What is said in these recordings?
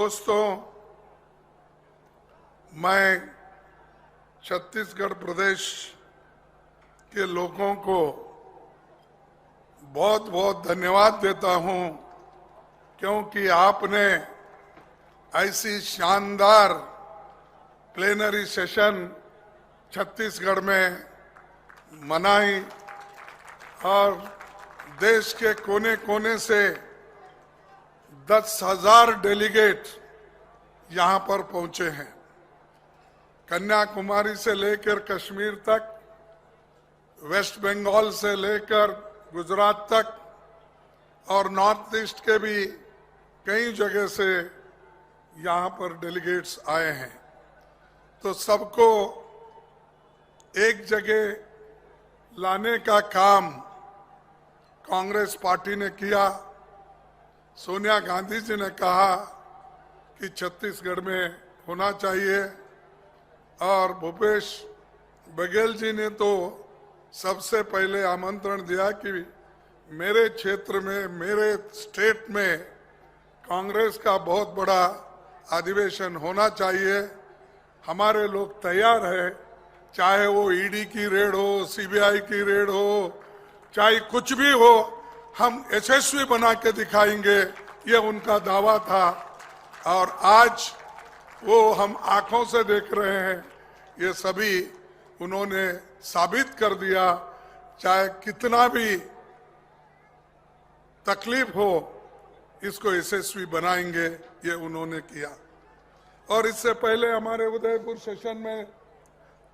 दोस्तों, मैं छत्तीसगढ़ प्रदेश के लोगों को बहुत बहुत धन्यवाद देता हूं, क्योंकि आपने ऐसी शानदार प्लेनरी सेशन छत्तीसगढ़ में मनाई और देश के कोने कोने से 10,000 डेलीगेट यहां पर पहुंचे हैं। कन्याकुमारी से लेकर कश्मीर तक, वेस्ट बंगाल से लेकर गुजरात तक और नॉर्थ ईस्ट के भी कई जगह से यहां पर डेलीगेट्स आए हैं। तो सबको एक जगह लाने का काम कांग्रेस पार्टी ने किया। सोनिया गांधी जी ने कहा कि छत्तीसगढ़ में होना चाहिए और भूपेश बघेल जी ने तो सबसे पहले आमंत्रण दिया कि मेरे क्षेत्र में, मेरे स्टेट में कांग्रेस का बहुत बड़ा अधिवेशन होना चाहिए। हमारे लोग तैयार हैं, चाहे वो ईडी की रेड हो, सीबीआई की रेड हो, चाहे कुछ भी हो, हम यशस्वी बना के दिखाएंगे, ये उनका दावा था। और आज वो हम आंखों से देख रहे हैं, ये सभी उन्होंने साबित कर दिया। चाहे कितना भी तकलीफ हो, इसको यशस्वी बनाएंगे, ये उन्होंने किया। और इससे पहले हमारे उदयपुर सेशन में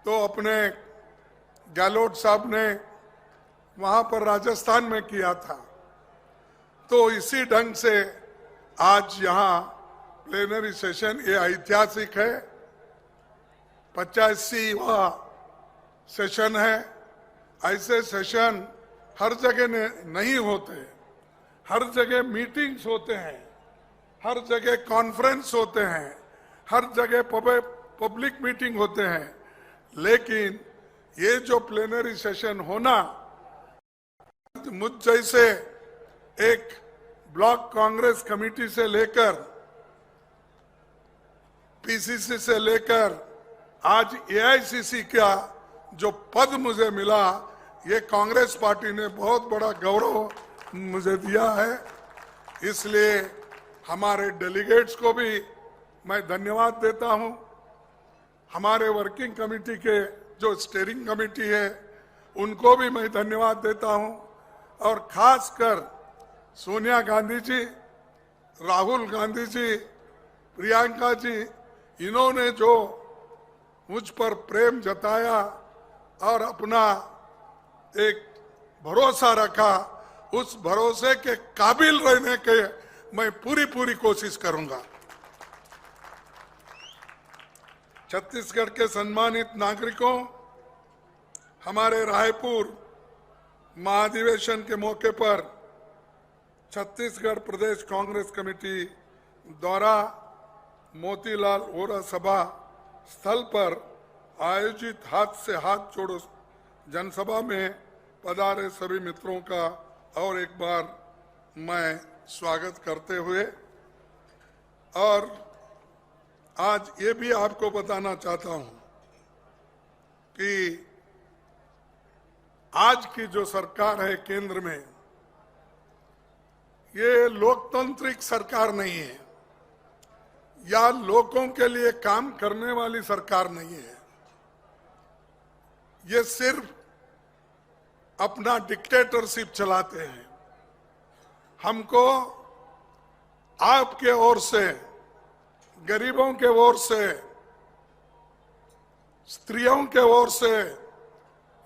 तो अपने गहलोत साहब ने वहां पर राजस्थान में किया था। तो इसी ढंग से आज यहाँ प्लेनरी सेशन ये ऐतिहासिक है, 85वां सेशन है। ऐसे सेशन हर जगह नहीं होते, हर जगह मीटिंग्स होते हैं, हर जगह कॉन्फ्रेंस होते हैं, हर जगह पब्लिक मीटिंग होते हैं। लेकिन ये जो प्लेनरी सेशन होना, मुझ जैसे एक ब्लॉक कांग्रेस कमेटी से लेकर पीसीसी से लेकर आज एआईसीसी का जो पद मुझे मिला, ये कांग्रेस पार्टी ने बहुत बड़ा गौरव मुझे दिया है। इसलिए हमारे डेलीगेट्स को भी मैं धन्यवाद देता हूं। हमारे वर्किंग कमेटी के जो स्टीयरिंग कमेटी है, उनको भी मैं धन्यवाद देता हूं। और खासकर सोनिया गांधी जी, राहुल गांधी जी, प्रियंका जी, इन्होंने जो मुझ पर प्रेम जताया और अपना एक भरोसा रखा, उस भरोसे के काबिल रहने के मैं पूरी कोशिश करूंगा। छत्तीसगढ़ के सम्मानित नागरिकों, हमारे रायपुर महाधिवेशन के मौके पर छत्तीसगढ़ प्रदेश कांग्रेस कमेटी द्वारा मोतीलाल वोरा सभा स्थल पर आयोजित हाथ से हाथ जोड़ो जनसभा में पधारे सभी मित्रों का और एक बार मैं स्वागत करते हुए, और आज ये भी आपको बताना चाहता हूं कि आज की जो सरकार है केंद्र में, ये लोकतांत्रिक सरकार नहीं है या लोगों के लिए काम करने वाली सरकार नहीं है। ये सिर्फ अपना डिक्टेटरशिप चलाते हैं। हमको आपके ओर से, गरीबों के ओर से, स्त्रियों के ओर से,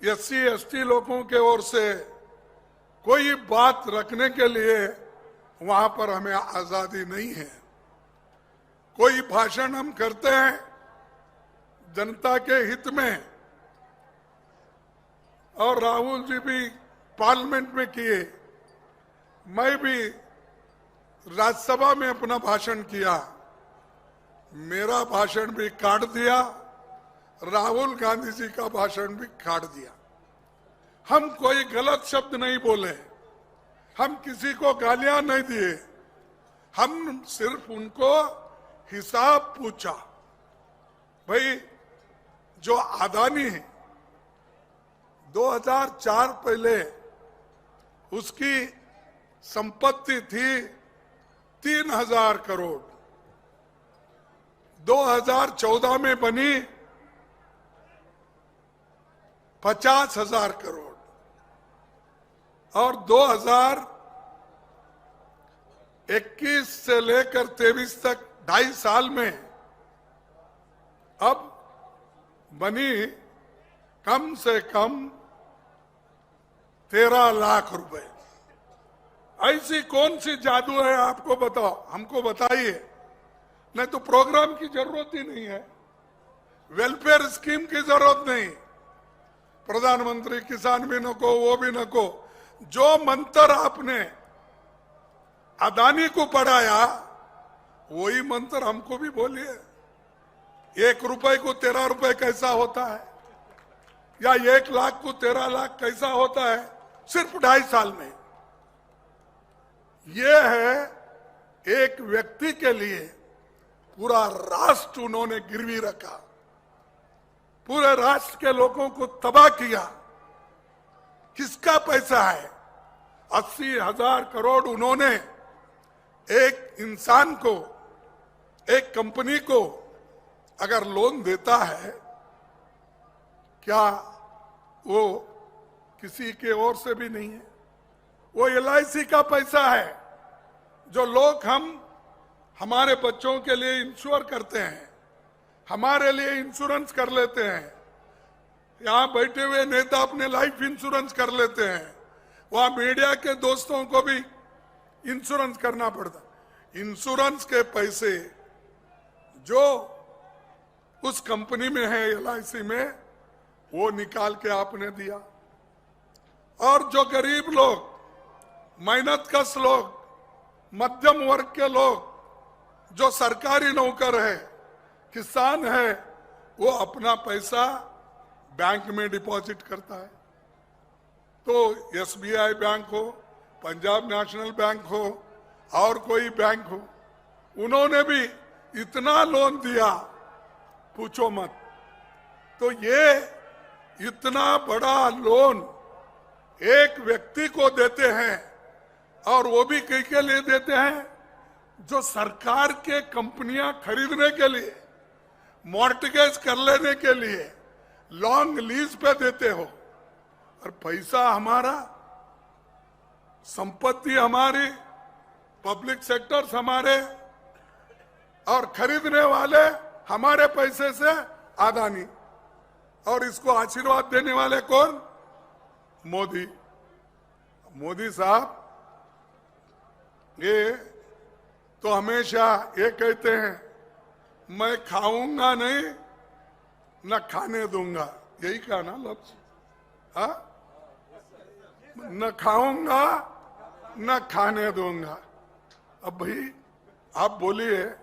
एससी एसटी लोगों के ओर से कोई बात रखने के लिए वहां पर हमें आजादी नहीं है। कोई भाषण हम करते हैं जनता के हित में, और राहुल जी भी पार्लियामेंट में किए, मैं भी राज्यसभा में अपना भाषण किया, मेरा भाषण भी काट दिया, राहुल गांधी जी का भाषण भी काट दिया। हम कोई गलत शब्द नहीं बोले, हम किसी को गालियां नहीं दिए, हम सिर्फ उनको हिसाब पूछा। भाई जो अदानी है 2004 पहले उसकी संपत्ति थी 3000 करोड़, 2014 में बनी 50,000 करोड़ और 2021 से लेकर 23 तक 2.5 साल में अब बनी कम से कम 13 लाख रुपए। ऐसी कौन सी जादू है आपको बताओ, हमको बताइए। नहीं तो प्रोग्राम की जरूरत ही नहीं है, वेलफेयर स्कीम की जरूरत नहीं, प्रधानमंत्री किसान भी न को, वो भी न को। जो मंत्र आपने अदानी को पढ़ाया वही मंत्र हमको भी बोलिए। 1 रुपए को 13 रुपए कैसा होता है, या 1 लाख को 13 लाख कैसा होता है, सिर्फ 2.5 साल में। यह है एक व्यक्ति के लिए पूरा राष्ट्र उन्होंने गिरवी रखा, पूरे राष्ट्र के लोगों को तबाह किया। किसका पैसा है? 80,000 करोड़ उन्होंने एक इंसान को, एक कंपनी को अगर लोन देता है, क्या वो किसी के ओर से भी नहीं है? वो LIC का पैसा है जो लोग हमारे बच्चों के लिए इंश्योर करते हैं, हमारे लिए इंश्योरेंस कर लेते हैं। यहां बैठे हुए नेता अपने लाइफ इंश्योरेंस कर लेते हैं, वहां मीडिया के दोस्तों को भी इंश्योरेंस करना पड़ता। इंश्योरेंस के पैसे जो उस कंपनी में है LIC में, वो निकाल के आपने दिया। और जो गरीब लोग, मेहनतकश लोग, मध्यम वर्ग के लोग, जो सरकारी नौकर है, किसान है, वो अपना पैसा बैंक में डिपॉजिट करता है। तो SBI बैंक हो, पंजाब नेशनल बैंक हो और कोई बैंक हो, उन्होंने भी इतना लोन दिया पूछो मत। तो ये इतना बड़ा लोन एक व्यक्ति को देते हैं, और वो भी किसके लिए देते हैं? जो सरकार के कंपनियां खरीदने के लिए, मॉर्टगेज कर लेने के लिए लॉन्ग लीज पे देते हो। और पैसा हमारा, संपत्ति हमारी, पब्लिक सेक्टर्स हमारे, और खरीदने वाले हमारे पैसे से अदानी। और इसको आशीर्वाद देने वाले कौन? मोदी। मोदी साहब ये तो हमेशा ये कहते हैं, मैं खाऊंगा नहीं न खाने दूंगा, यही कहा ना लफ्ज, हाँ? न खाऊंगा न खाने दूंगा। अब भाई आप बोलिए,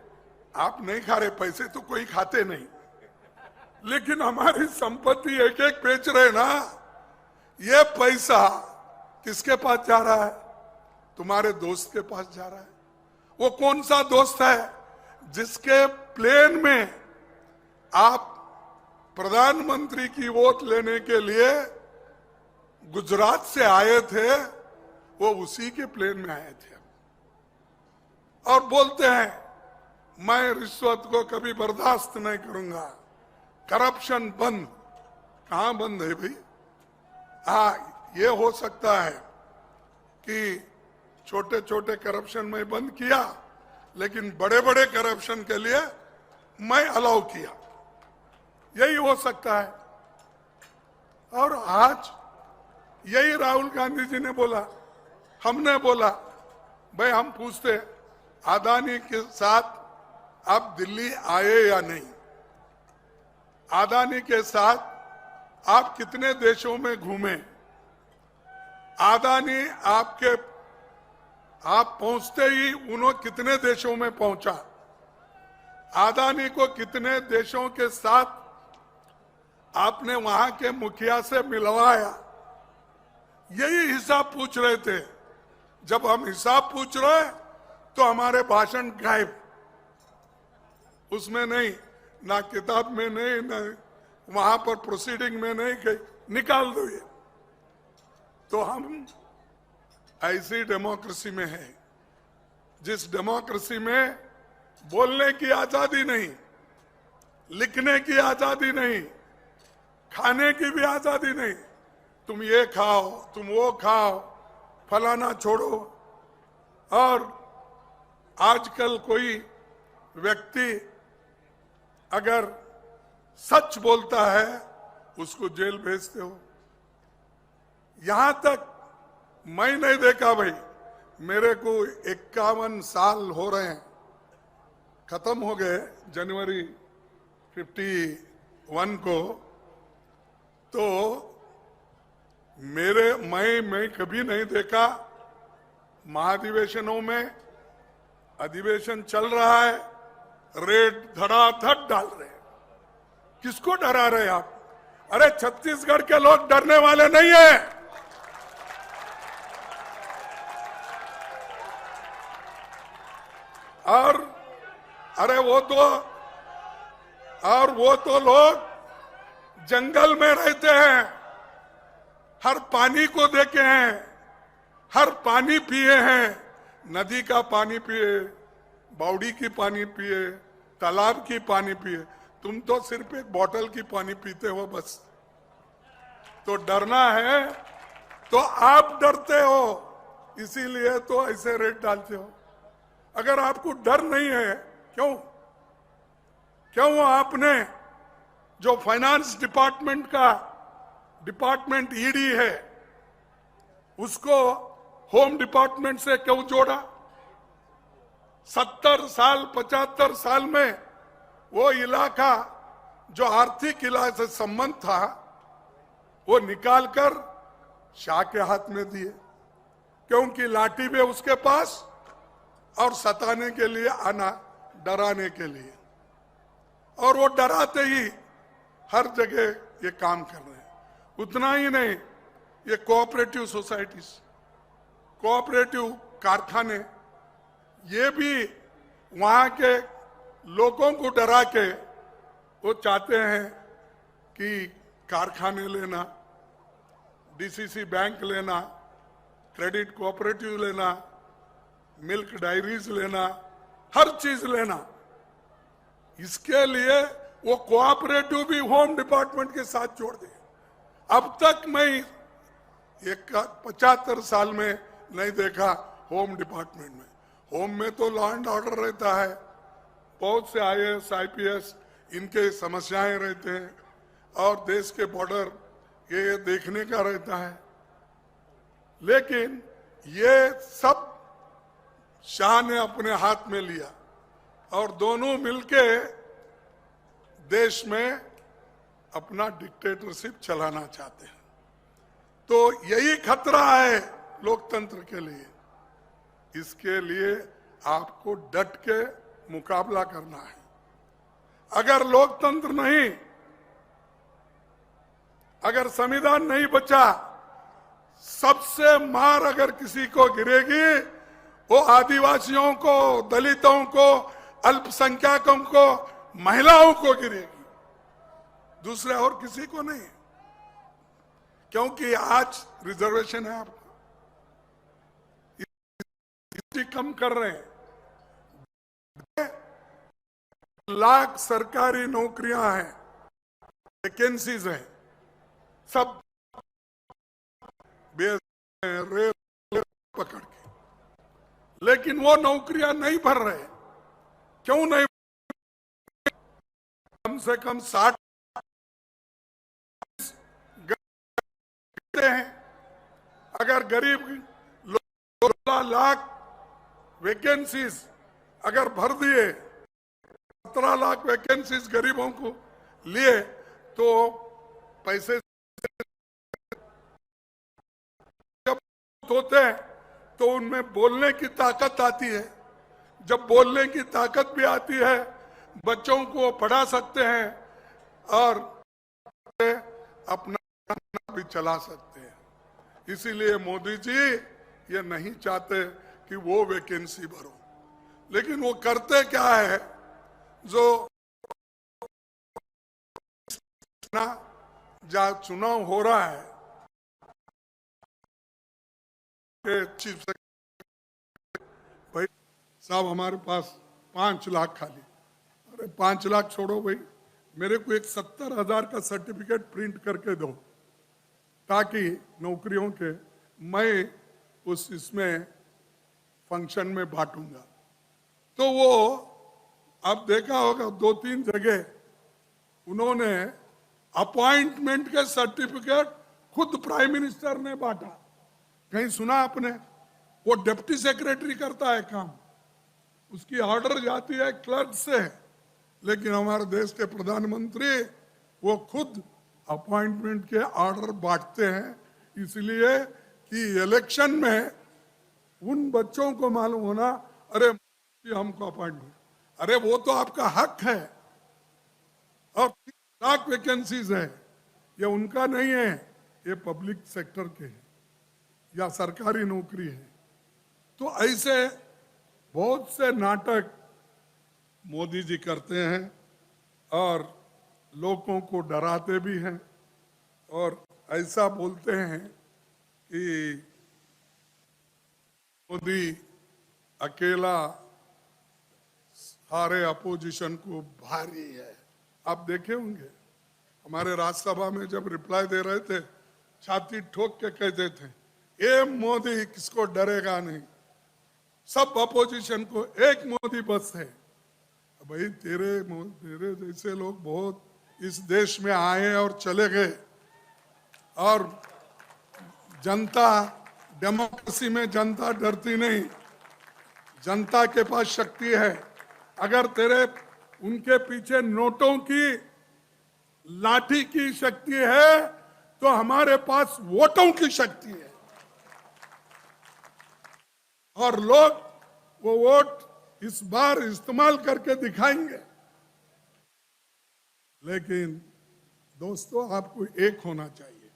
आप नहीं खा रहे, पैसे तो कोई खाते नहीं, लेकिन हमारी संपत्ति एक एक बेच रहे ना। ये पैसा किसके पास जा रहा है? तुम्हारे दोस्त के पास जा रहा है। वो कौन सा दोस्त है जिसके प्लेन में आप प्रधानमंत्री की वोट लेने के लिए गुजरात से आए थे? वो उसी के प्लेन में आए थे। और बोलते हैं मैं रिश्वत को कभी बर्दाश्त नहीं करूंगा, करप्शन बंद। कहां बंद है भाई? हाँ, ये हो सकता है कि छोटे छोटे करप्शन में बंद किया, लेकिन बड़े बड़े करप्शन के लिए मैं अलाउ किया, यही हो सकता है। और आज यही राहुल गांधी जी ने बोला, हमने बोला, भाई हम पूछते अदानी के साथ आप दिल्ली आए या नहीं, अदानी के साथ आप कितने देशों में घूमे, अदानी आप पहुंचते ही उन्होंने कितने देशों में पहुंचा, अदानी को कितने देशों के साथ आपने वहां के मुखिया से मिलवाया, यही हिसाब पूछ रहे थे। जब हम हिसाब पूछ रहे तो हमारे भाषण गायब। उसमें नहीं, ना किताब में नहीं, ना वहां पर प्रोसीडिंग में नहीं, कहीं निकाल दो ये। तो हम ऐसी डेमोक्रेसी में है जिस डेमोक्रेसी में बोलने की आजादी नहीं, लिखने की आजादी नहीं, खाने की भी आजादी नहीं। तुम ये खाओ, तुम वो खाओ, फलाना छोड़ो। और आजकल कोई व्यक्ति अगर सच बोलता है उसको जेल भेजते हो। यहां तक मैं नहीं देखा भाई, मेरे को 51 साल हो रहे हैं, खत्म हो गए जनवरी 51 को। तो मैं कभी नहीं देखा महाधिवेशनों में, अधिवेशन चल रहा है, रेड धड़ाधड़ डाल रहे हैं। किसको डरा रहे आप? अरे छत्तीसगढ़ के लोग डरने वाले नहीं है। और अरे वो तो लोग जंगल में रहते हैं, हर पानी को देखे हैं, हर पानी पिए हैं, नदी का पानी पिए, बावड़ी की पानी पिए, तालाब की पानी पिए। तुम तो सिर्फ एक बोतल की पानी पीते हो बस। तो डरना है तो आप डरते हो, इसीलिए तो ऐसे रेट डालते हो। अगर आपको डर नहीं है, क्यों आपने जो फाइनेंस डिपार्टमेंट का डिपार्टमेंट ईडी है उसको होम डिपार्टमेंट से क्यों जोड़ा? 70 साल 75 साल में वो इलाका जो आर्थिक इलाके से संबंध था वो निकालकर शाह के हाथ में दिए, क्योंकि लाठी भी उसके पास और सताने के लिए आना, डराने के लिए। और वो डराते ही हर जगह ये काम कर रहे हैं। उतना ही नहीं, ये कोऑपरेटिव सोसाइटीज, कोऑपरेटिव कारखाने, ये भी वहां के लोगों को डरा के वो चाहते हैं कि कारखाने लेना, डीसीसी बैंक लेना, क्रेडिट कोऑपरेटिव लेना, मिल्क डायरीज लेना, हर चीज लेना। इसके लिए वो कोऑपरेटिव भी होम डिपार्टमेंट के साथ जोड़ दिए। अब तक मैं 75 साल में नहीं देखा होम डिपार्टमेंट में। होम में तो लॉ एंड ऑर्डर रहता है, बहुत से आईएएस आईपीएस इनके समस्याएं रहते हैं, और देश के बॉर्डर ये देखने का रहता है। लेकिन ये सब शाह ने अपने हाथ में लिया और दोनों मिलके देश में अपना डिक्टेटरशिप चलाना चाहते हैं। तो यही खतरा है लोकतंत्र के लिए। इसके लिए आपको डट के मुकाबला करना है। अगर लोकतंत्र नहीं, अगर संविधान नहीं बचा, सबसे मार अगर किसी को गिरेगी वो आदिवासियों को, दलितों को, अल्पसंख्यकों को, महिलाओं को गिरेगी, दूसरे और किसी को नहीं। क्योंकि आज रिजर्वेशन है आपका, कम कर रहे हैं। लाख सरकारी नौकरियां हैं, वैकेंसीज हैं, सब रेल पकड़ के, लेकिन वो नौकरियां नहीं भर रहे। क्यों नहीं? कम से कम 60 हैं। अगर गरीब लोग 16 लाख वैकेंसीज अगर भर दिए, 17 लाख वैकेंसीज गरीबों को लिए, तो पैसे जब होते हैं तो उनमें बोलने की ताकत आती है। जब बोलने की ताकत भी आती है, बच्चों को पढ़ा सकते हैं और अपना भी चला सकते हैं। इसीलिए मोदी जी ये नहीं चाहते कि वो वैकेंसी भरो। लेकिन वो करते क्या है, जो जहाँ चुनाव हो रहा है कि चीफ भाई साहब हमारे पास 5 लाख खाली। अरे 5 लाख छोड़ो भाई, मेरे को एक 70,000 का सर्टिफिकेट प्रिंट करके दो ताकि नौकरियों के मैं उस इसमें फंक्शन में बांटूंगा। तो वो आप देखा होगा 2-3 जगह उन्होंने अपॉइंटमेंट के सर्टिफिकेट खुद प्राइम मिनिस्टर ने बांटा। कहीं सुना आपने? वो डिप्टी सेक्रेटरी करता है काम, उसकी ऑर्डर जाती है क्लर्क से, लेकिन हमारे देश के प्रधानमंत्री वो खुद अपॉइंटमेंट के ऑर्डर बांटते हैं, इसलिए कि इलेक्शन में उन बच्चों को मालूम होना अरे हमको अपॉइंटमेंट, अरे वो तो आपका हक है। और 3 लाख वैकेंसीज है, ये उनका नहीं है, ये पब्लिक सेक्टर के हैं या सरकारी नौकरी है। तो ऐसे बहुत से नाटक मोदी जी करते हैं और लोगों को डराते भी हैं और ऐसा बोलते हैं कि मोदी अकेला सारे अपोजिशन को भारी है। आप देखे होंगे हमारे राज्यसभा में जब रिप्लाई दे रहे थे, छाती ठोक के कहते थे ये मोदी किसको डरेगा नहीं, सब अपोजिशन को एक मोदी बस है। भाई तेरे जैसे लोग बहुत इस देश में आए और चले गए, और जनता, डेमोक्रेसी में जनता डरती नहीं, जनता के पास शक्ति है। अगर तेरे उनके पीछे नोटों की लाठी की शक्ति है तो हमारे पास वोटों की शक्ति है, और लोग वो वोट इस बार इस्तेमाल करके दिखाएंगे। लेकिन दोस्तों, आपको एक होना चाहिए,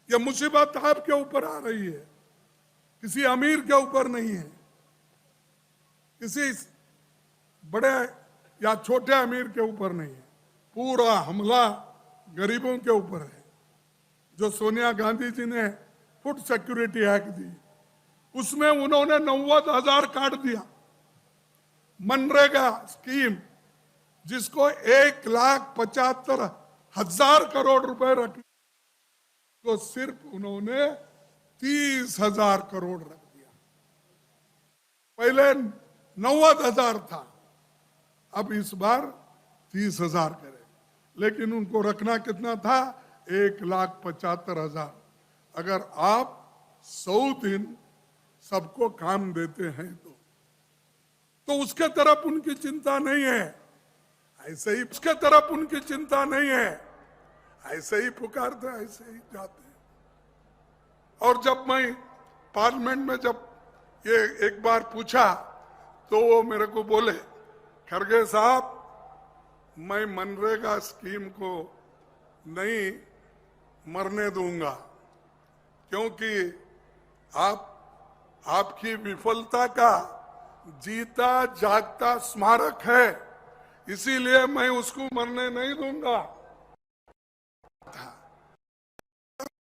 यह मुसीबत आपके ऊपर आ रही है, किसी अमीर के ऊपर नहीं है, किसी बड़े या छोटे अमीर के ऊपर नहीं है, पूरा हमला गरीबों के ऊपर है। जो सोनिया गांधी जी ने फूड सिक्योरिटी एक्ट दी, उसमें उन्होंने 90,000 काट दिया। मनरेगा स्कीम जिसको 1,75,000 करोड़ रुपए रख, तो सिर्फ उन्होंने 30,000 करोड़ रख दिया। पहले 90,000 था, अब इस बार 30,000 करे, लेकिन उनको रखना कितना था? 1,75,000। अगर आप 100 दिन सबको काम देते हैं तो उसके तरफ उनकी चिंता नहीं है। ऐसे ही उसके तरफ उनकी चिंता नहीं है, ऐसे ही पुकारते, ऐसे ही जाते हैं। और जब मैं पार्लियामेंट में जब ये एक बार पूछा तो वो मेरे को बोले, खड़गे साहब मैं मनरेगा स्कीम को नहीं मरने दूंगा, क्योंकि आपकी विफलता का जीता जागता स्मारक है, इसीलिए मैं उसको मरने नहीं दूंगा।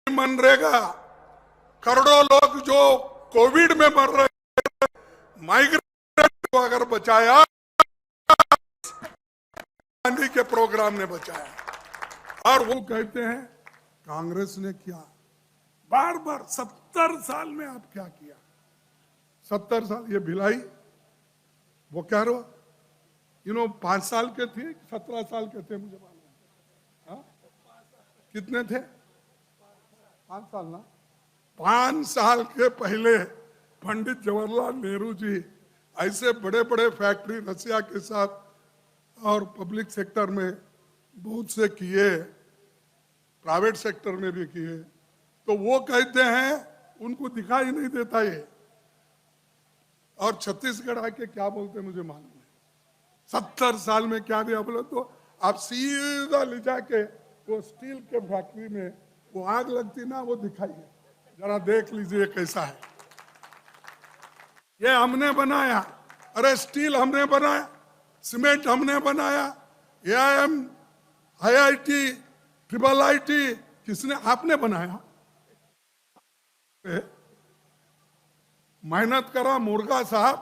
मनरेगा करोड़ों लोग जो कोविड में मर रहे, माइग्रेट को अगर बचाया, गांधी के प्रोग्राम ने बचाया। और वो कहते हैं कांग्रेस ने किया, बार बार 70 साल में आप क्या किया? 70 साल ये भिलाई, वो क्या रहा 5 साल के थे, 17 साल के थे, मुझे मालूम है। कितने थे? 5 साल ना? 5 साल के पहले पंडित जवाहरलाल नेहरू जी ऐसे बड़े बड़े फैक्ट्री रसिया के साथ और पब्लिक सेक्टर में बहुत से किए, प्राइवेट सेक्टर में भी किए। तो वो कहते हैं उनको दिखाई नहीं देता ये, और छत्तीसगढ़ आके क्या बोलते हैं मुझे मालूम है। 70 साल में क्या दिया बोले तो आप सीधा ले जाके वो स्टील के फैक्ट्री में वो आग लगती ना, वो दिखाइए, जरा देख लीजिए कैसा है। ये हमने बनाया, अरे स्टील हमने बनाया, सीमेंट हमने बनाया, AIM, IIT, IIIT किसने? आपने बनाया। मेहनत करा मुर्गा साहब,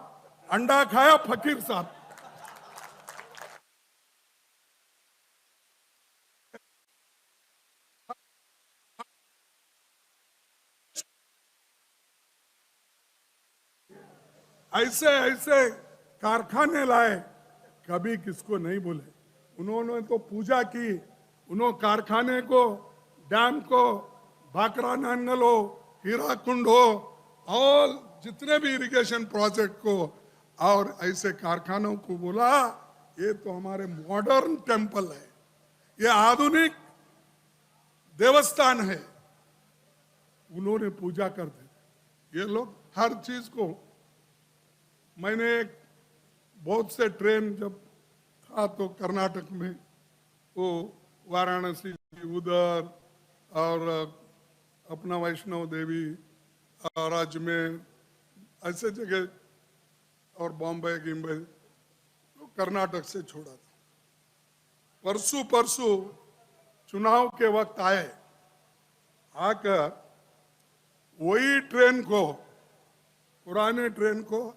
अंडा खाया फकीर साहब। ऐसे ऐसे कारखाने लाए, कभी किसको नहीं बोले। उन्होंने तो पूजा की, उन्होंने कारखाने को, डैम को, भाकरा नांगल हो, हीराकुंड हो, और जितने भी इरिगेशन प्रोजेक्ट को, और ऐसे कारखानों को बोला ये तो हमारे मॉडर्न टेम्पल है, ये आधुनिक देवस्थान है। उन्होंने पूजा करते थे। ये लोग हर चीज को, मैंने बहुत से ट्रेन जब था तो कर्नाटक में, वो वाराणसी उधर, और अपना वैष्णव देवी और अजमेर, ऐसे जगह, और बॉम्बे गिम्बे, तो कर्नाटक से छोड़ा था। परसों चुनाव के वक्त आए, आकर वही ट्रेन को, पुराने ट्रेन को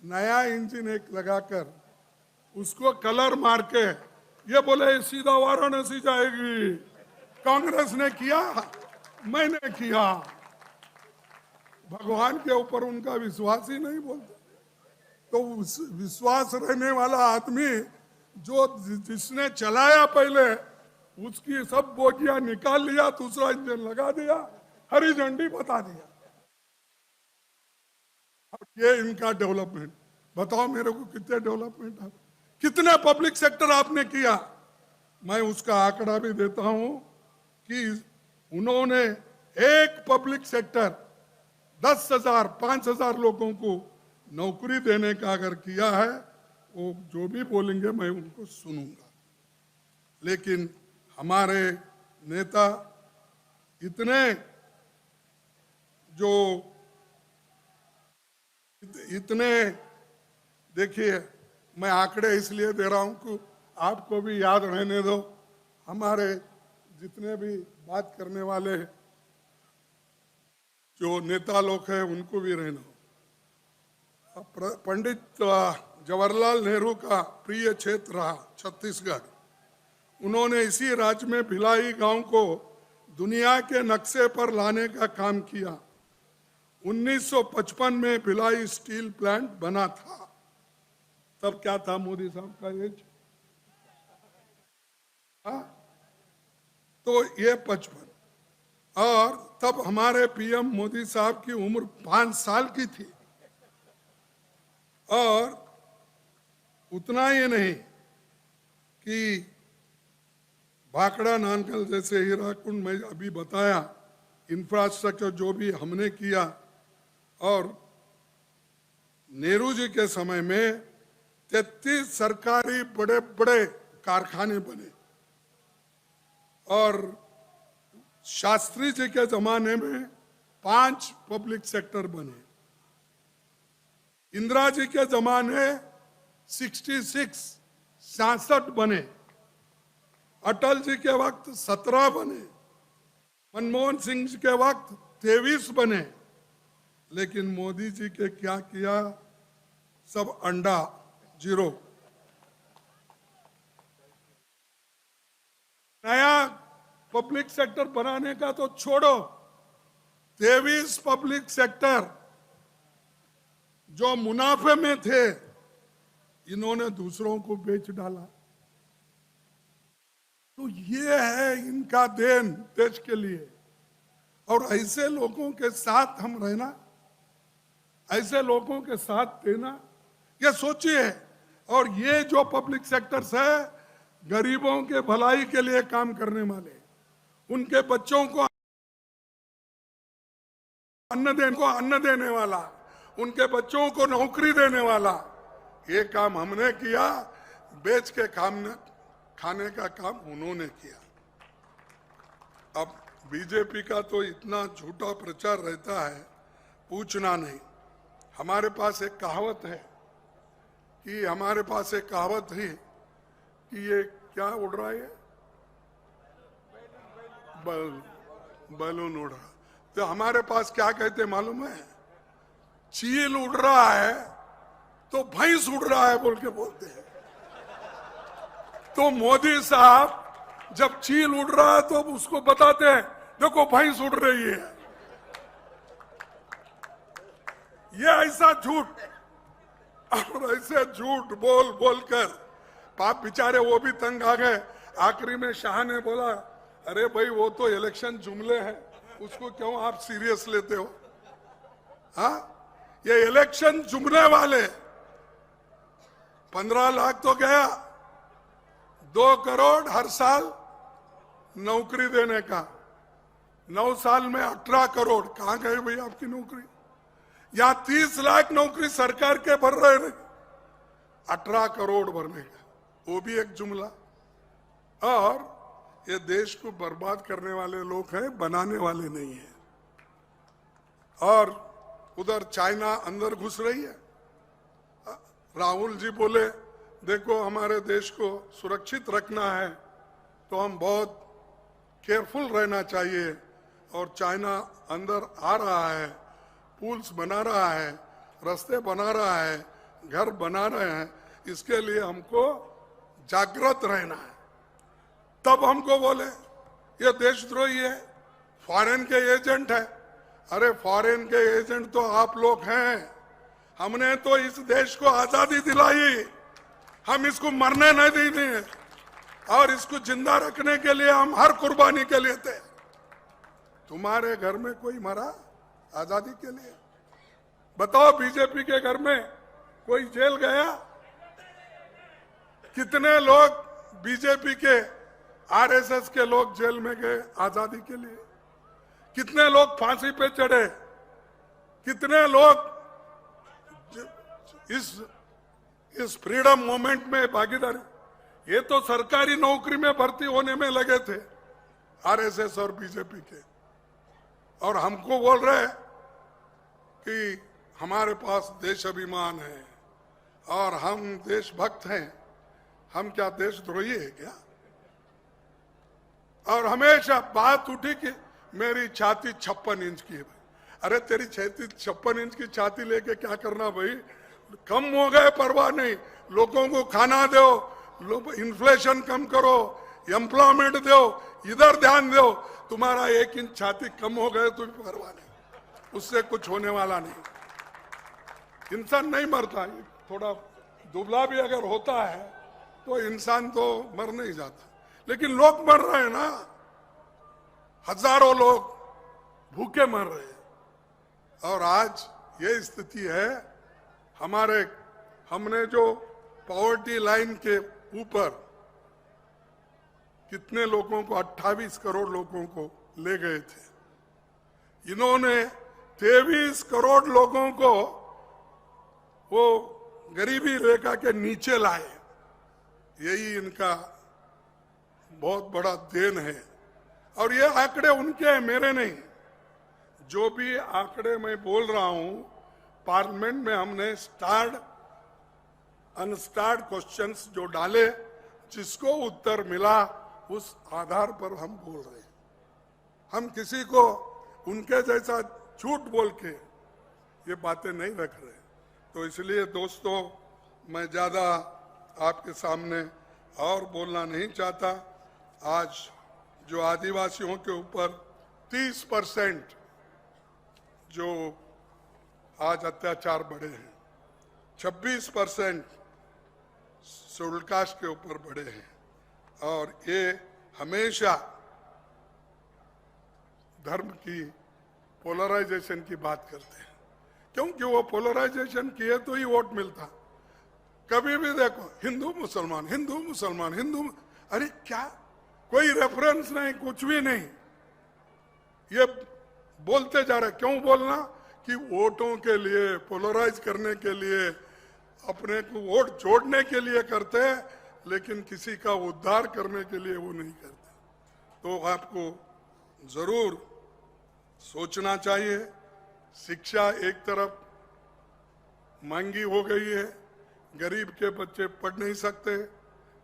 नया इंजन एक लगाकर उसको कलर मार के ये बोले सीधा वाराणसी जाएगी। कांग्रेस ने किया, मैंने किया। भगवान के ऊपर उनका विश्वास ही नहीं बोलते। तो विश्वास रहने वाला आदमी जो जिसने चलाया पहले, उसकी सब बोगियां निकाल लिया, दूसरा इंजन लगा दिया, हरी झंडी बता दिया। ये इनका डेवलपमेंट। बताओ मेरे को कितने डेवलपमेंट आप, कितने पब्लिक सेक्टर आपने किया? मैं उसका आंकड़ा भी देता हूं कि उन्होंने एक पब्लिक सेक्टर 10,000 5,000 लोगों को नौकरी देने का अगर किया है, वो जो भी बोलेंगे मैं उनको सुनूंगा। लेकिन हमारे नेता इतने जो इतने, देखिए मैं आंकड़े इसलिए दे रहा हूं कि आपको भी याद रहने दो, हमारे जितने भी बात करने वाले जो नेता लोग हैं उनको भी रहना हो। पंडित जवाहरलाल नेहरू का प्रिय क्षेत्र रहा छत्तीसगढ़। उन्होंने इसी राज्य में भिलाई गांव को दुनिया के नक्शे पर लाने का काम किया। 1955 में भिलाई स्टील प्लांट बना था। तब क्या था मोदी साहब का एज? तो ये 55, और तब हमारे पीएम मोदी साहब की उम्र 5 साल की थी। और उतना ही नहीं कि भाकड़ा नानकल जैसे हीराकुंड में अभी बताया, इंफ्रास्ट्रक्चर जो भी हमने किया, और नेहरू जी के समय में 33 सरकारी बड़े बड़े कारखाने बने, और शास्त्री जी के जमाने में 5 पब्लिक सेक्टर बने। इंदिरा जी के जमाने 66 बने। अटल जी के वक्त 17 बने। मनमोहन सिंह जी के वक्त 23 बने। लेकिन मोदी जी के क्या किया? सब अंडा, जीरो। नया पब्लिक सेक्टर बनाने का तो छोड़ो, 23 पब्लिक सेक्टर जो मुनाफे में थे, इन्होंने दूसरों को बेच डाला। तो ये है इनका देन देश के लिए। और ऐसे लोगों के साथ हम रहना, ऐसे लोगों के साथ देना, ये सोचिए। और ये जो पब्लिक सेक्टर्स है, गरीबों के भलाई के लिए काम करने वाले, उनके बच्चों को अन्न देने वाला, उनके बच्चों को नौकरी देने वाला, ये काम हमने किया। बेच के खाने का काम उन्होंने किया। अब बीजेपी का तो इतना झूठा प्रचार रहता है, पूछना नहीं। हमारे पास एक कहावत है, कि हमारे पास एक कहावत थी कि ये क्या उड़ रहा है, बैलून उड़ रहा। तो हमारे पास क्या कहते मालूम है, चील उड़ रहा है तो भैंस उड़ रहा है बोल के बोलते हैं। तो मोदी साहब जब चील उड़ रहा है तो उसको बताते हैं देखो भैंस उड़ रही है। ये ऐसा झूठ और ऐसे झूठ बोल बोल कर पाप बेचारे वो भी तंग आ गए। आखिरी में शाह ने बोला अरे भाई वो तो इलेक्शन जुमले हैं, उसको क्यों आप सीरियस लेते हो। हाँ, ये इलेक्शन जुमले वाले 15 लाख तो गया, 2 करोड़ हर साल नौकरी देने का, 9 साल में 18 करोड़ कहां गए भाई आपकी नौकरी। या 30 लाख नौकरी सरकार के भर रहे हैं, 18 करोड़ भरने का, वो भी एक जुमला। और ये देश को बर्बाद करने वाले लोग हैं, बनाने वाले नहीं है। और उधर चाइना अंदर घुस रही है। राहुल जी बोले देखो हमारे देश को सुरक्षित रखना है तो हम बहुत केयरफुल रहना चाहिए। और चाइना अंदर आ रहा है, पुल्स बना रहा है, रास्ते बना रहा है, घर बना रहे हैं, इसके लिए हमको जागृत रहना है। तब हमको बोले ये देशद्रोही है, फॉरेन के एजेंट है। अरे फॉरेन के एजेंट तो आप लोग हैं। हमने तो इस देश को आजादी दिलाई, हम इसको मरने नहीं देंगे और इसको जिंदा रखने के लिए हम हर कुर्बानी के लिए थे। तुम्हारे घर में कोई मरा आजादी के लिए? बताओ बीजेपी के घर में कोई जेल गया? कितने लोग बीजेपी के आरएसएस के लोग जेल में गए आजादी के लिए? कितने लोग फांसी पे चढ़े? कितने लोग इस फ्रीडम मूवमेंट में भागीदारी? ये तो सरकारी नौकरी में भर्ती होने में लगे थे आरएसएस और बीजेपी के, और हमको बोल रहे कि हमारे पास देश अभिमान है और हम देशभक्त हैं। हम क्या देशद्रोही है क्या? और हमेशा बात उठी कि मेरी छाती 56 इंच की है। अरे तेरी छाती 56 इंच की छाती लेके क्या करना भाई? कम हो गए परवाह नहीं, लोगों को खाना दो, इन्फ्लेशन कम करो, एम्प्लॉयमेंट दो, इधर ध्यान दो। तुम्हारा 1 इंच छाती कम हो गए तो परवाह नहीं, उससे कुछ होने वाला नहीं। इंसान नहीं मरता, थोड़ा दुबला भी अगर होता है तो इंसान तो मर नहीं जाता, लेकिन लोग मर रहे हैं ना, हजारों लोग भूखे मर रहे हैं। और आज ये स्थिति है। हमने जो पॉवर्टी लाइन के ऊपर कितने लोगों को 28 करोड़ लोगों को ले गए थे, इन्होंने 23 करोड़ लोगों को वो गरीबी रेखा के नीचे लाए। यही इनका बहुत बड़ा देन है। और ये आंकड़े उनके हैं, मेरे नहीं। जो भी आंकड़े मैं बोल रहा हूं, पार्लियामेंट में हमने स्टार्ड अनस्टार्ड क्वेश्चंस जो डाले, जिसको उत्तर मिला उस आधार पर हम बोल रहे हैं। हम किसी को उनके जैसा झूठ बोल के ये बातें नहीं रख रहे। तो इसलिए दोस्तों, मैं ज्यादा आपके सामने और बोलना नहीं चाहता। आज जो आदिवासियों के ऊपर 30% जो आज अत्याचार बढ़े हैं, 26% शेड्यूल्ड कास्ट के ऊपर बढ़े हैं, और ये हमेशा धर्म की पोलराइजेशन की बात करते हैं, क्योंकि वो पोलराइजेशन किए तो ही वोट मिलता। कभी भी देखो हिंदू मुसलमान, हिंदू मुसलमान, हिंदू, अरे क्या कोई रेफरेंस नहीं, कुछ भी नहीं। ये बोलते जा रहे, क्यों बोलना? कि वोटों के लिए, पोलराइज करने के लिए, अपने को वोट जोड़ने के लिए करते हैं, लेकिन किसी का उद्धार करने के लिए वो नहीं करते। तो आपको जरूर सोचना चाहिए। शिक्षा एक तरफ महंगी हो गई है, गरीब के बच्चे पढ़ नहीं सकते।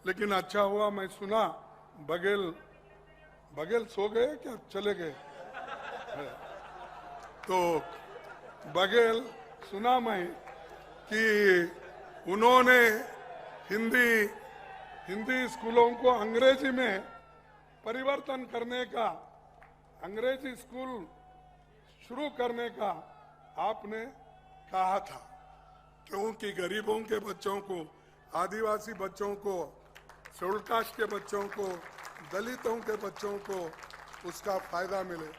लेकिन अच्छा हुआ मैं सुना बघेल सो गए क्या चले गए? तो बघेल सुना मैं कि उन्होंने हिंदी स्कूलों को अंग्रेजी में परिवर्तन करने का, अंग्रेजी स्कूल शुरू करने का आपने कहा था, क्योंकि गरीबों के बच्चों को, आदिवासी बच्चों को, शेड्यूल कास्ट के बच्चों को, दलितों के बच्चों को उसका फायदा मिले।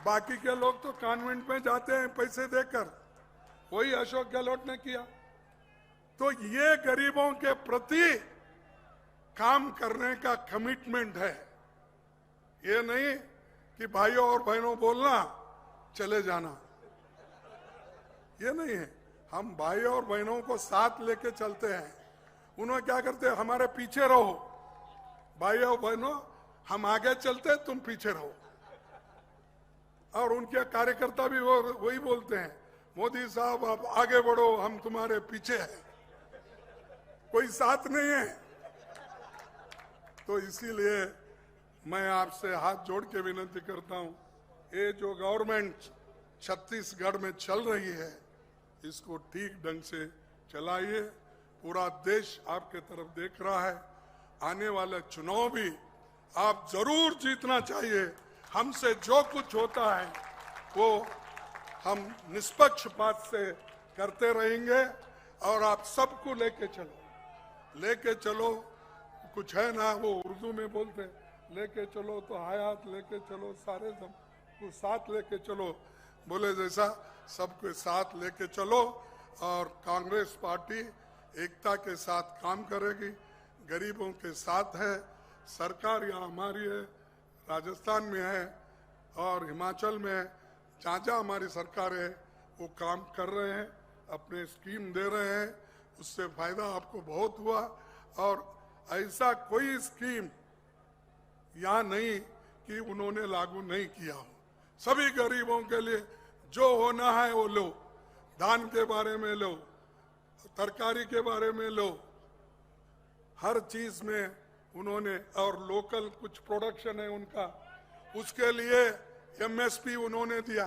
बाकी के लोग तो कॉन्वेंट में जाते हैं पैसे देकर, वही अशोक गहलोत ने किया। तो ये गरीबों के प्रति काम करने का कमिटमेंट है, ये नहीं कि भाइयों और बहनों बोलना चले जाना, ये नहीं है। हम भाइयों और बहनों को साथ लेके चलते हैं। उन्होंने क्या करते हैं, हमारे पीछे रहो, भाइयों और बहनों हम आगे चलते तुम पीछे रहो। और उनके कार्यकर्ता भी वही बोलते हैं, मोदी साहब आप आगे बढ़ो हम तुम्हारे पीछे हैं, कोई साथ नहीं है। तो इसीलिए मैं आपसे हाथ जोड़ के विनती करता हूं, ये जो गवर्नमेंट छत्तीसगढ़ में चल रही है इसको ठीक ढंग से चलाइए। पूरा देश आपके तरफ देख रहा है। आने वाले चुनाव भी आप जरूर जीतना चाहिए। हमसे जो कुछ होता है वो हम निष्पक्षपात से करते रहेंगे और आप सबको लेके चलो। कुछ है ना, वो उर्दू में बोलते हैं, लेके चलो तो हयात लेके चलो, सारे को साथ लेके चलो, बोले जैसा सबके साथ लेके चलो। और कांग्रेस पार्टी एकता के साथ काम करेगी, गरीबों के साथ है। सरकार यहाँ हमारी है, राजस्थान में है और हिमाचल में है, जहाँ जहाँ हमारी सरकार है वो काम कर रहे हैं, अपने स्कीम दे रहे हैं, उससे फायदा आपको बहुत हुआ। और ऐसा कोई स्कीम यहाँ नहीं कि उन्होंने लागू नहीं किया हो। सभी गरीबों के लिए जो होना है वो लो, धान के बारे में लो, तरकारी के बारे में लो, हर चीज में उन्होंने, और लोकल कुछ प्रोडक्शन है उनका, उसके लिए एमएसपी उन्होंने दिया।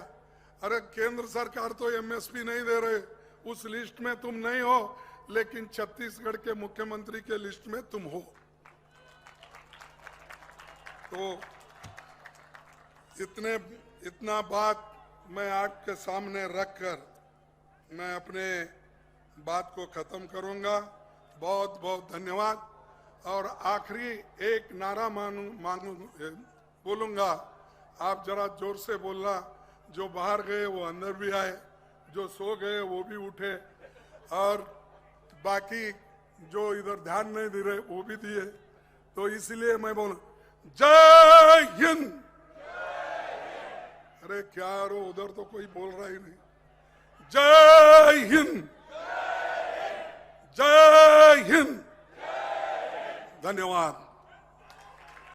अरे केंद्र सरकार तो एमएसपी नहीं दे रहे, उस लिस्ट में तुम नहीं हो, लेकिन छत्तीसगढ़ के मुख्यमंत्री के लिस्ट में तुम हो। तो इतना बात मैं आपके सामने रखकर मैं अपने बात को खत्म करूंगा। बहुत बहुत धन्यवाद। और आखिरी एक नारा बोलूंगा, आप जरा जोर से बोलना, जो बाहर गए वो अंदर भी आए, जो सो गए वो भी उठे, और बाकी जो इधर ध्यान नहीं दे रहे वो भी दिए। तो इसलिए मैं बोलूं, जय हिंद। अरे क्या रो, उधर तो कोई बोल रहा ही नहीं। जय हिंद, जय हिंद, धन्यवाद।